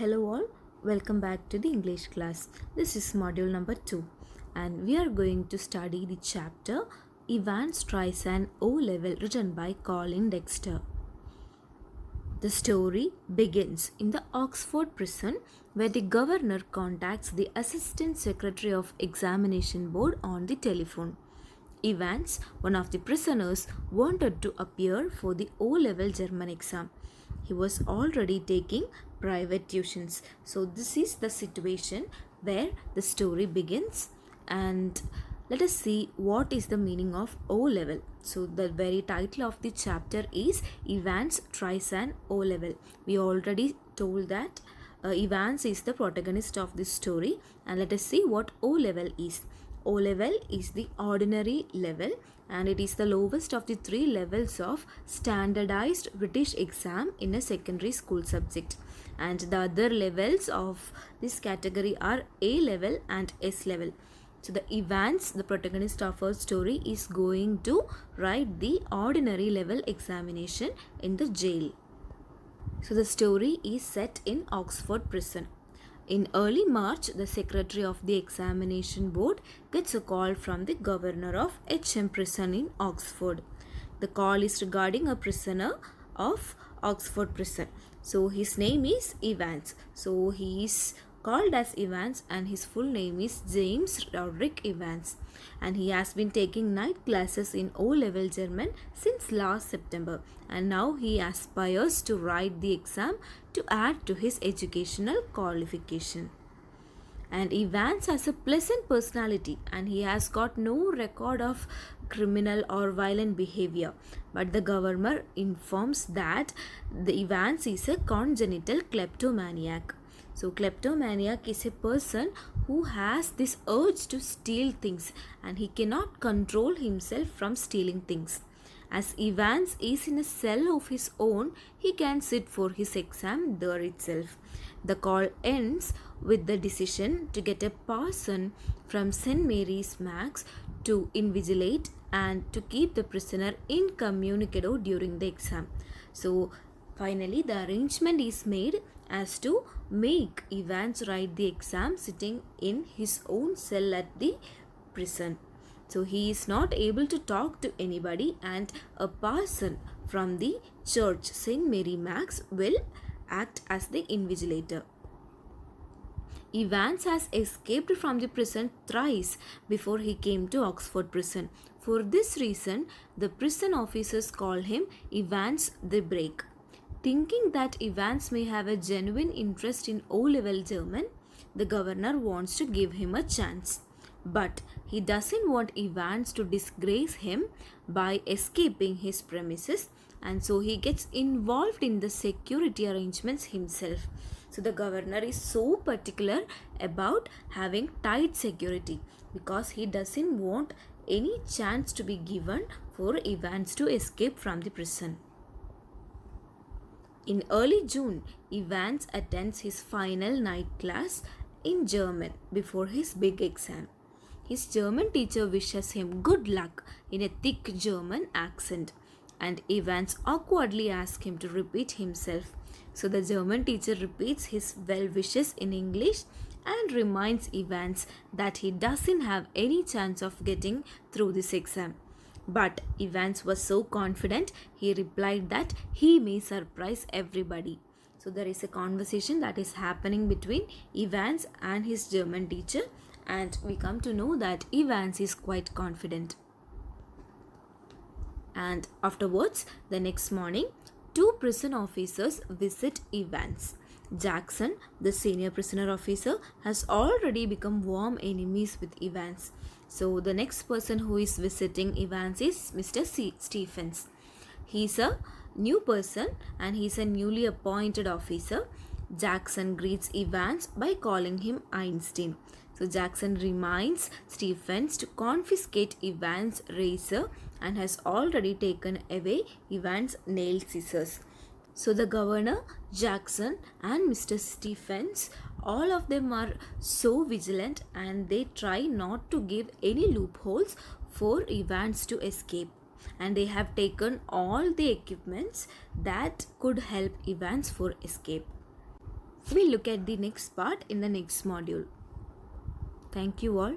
Hello all, welcome back to the English class. This is module number 2 and we are going to study the chapter Evans tries an O-level written by Colin Dexter. The story begins in the Oxford prison where the governor contacts the Assistant Secretary of Examination Board on the telephone. Evans, one of the prisoners, wanted to appear for the O-level German exam. He was already taking private tuitions. So this is the situation where the story begins, and let us see what is the meaning of O-level. So the very title of the chapter is Evans tries an O-level. We already told that Evans is the protagonist of this story, and let us see what O-level is. O-level is the ordinary level and it is the lowest of the three levels of standardized British exam in a secondary school subject, and the other levels of this category are A level and S level. So the Evans, the protagonist of our story, is going to write the ordinary level examination in the jail. So the story is set in Oxford prison. In early March, the secretary of the examination board gets a call from the governor of HM prison in Oxford. The call is regarding a prisoner of Oxford prison. So his name is Evans. So he is called as Evans and his full name is James Roderick Evans. And he has been taking night classes in O-level German since last September, and now he aspires to write the exam to add to his educational qualification. And Evans has a pleasant personality and he has got no record of criminal or violent behavior, but the governor informs that the Evans is a congenital kleptomaniac. So kleptomaniac is a person who has this urge to steal things and he cannot control himself from stealing things. As Evans is in a cell of his own, he can sit for his exam there itself. The call ends with the decision to get a parson from St. Mary's Max to invigilate and to keep the prisoner incommunicado during the exam. So finally the arrangement is made as to make Evans write the exam sitting in his own cell at the prison. So he is not able to talk to anybody, and a parson from the church St. Mary Max will act as the invigilator. Evans has escaped from the prison thrice before he came to Oxford prison. For this reason, the prison officers call him Evans the Break. Thinking that Evans may have a genuine interest in O-level German, the governor wants to give him a chance. But he doesn't want Evans to disgrace him by escaping his premises, and so he gets involved in the security arrangements himself. So the governor is so particular about having tight security because he doesn't want any chance to be given for Evans to escape from the prison. In early June, Evans attends his final night class in German before his big exam. His German teacher wishes him good luck in a thick German accent, and Evans awkwardly asks him to repeat himself. So the German teacher repeats his well wishes in English and reminds Evans that he doesn't have any chance of getting through this exam. But Evans was so confident, he replied that he may surprise everybody. So there is a conversation that is happening between Evans and his German teacher, and we come to know that Evans is quite confident. And afterwards, the next morning, two prison officers visit Evans. Jackson, the senior prisoner officer, has already become warm enemies with Evans. So the next person who is visiting Evans is Mr. Stephens. He is a new person and he is a newly appointed officer. Jackson greets Evans by calling him Einstein. So Jackson reminds Stephens to confiscate Evans' razor and has already taken away Evans' nail scissors. So the governor, Jackson and Mr. Stephens, all of them are so vigilant and they try not to give any loopholes for Evans to escape. And they have taken all the equipments that could help Evans for escape. We'll look at the next part in the next module. Thank you all.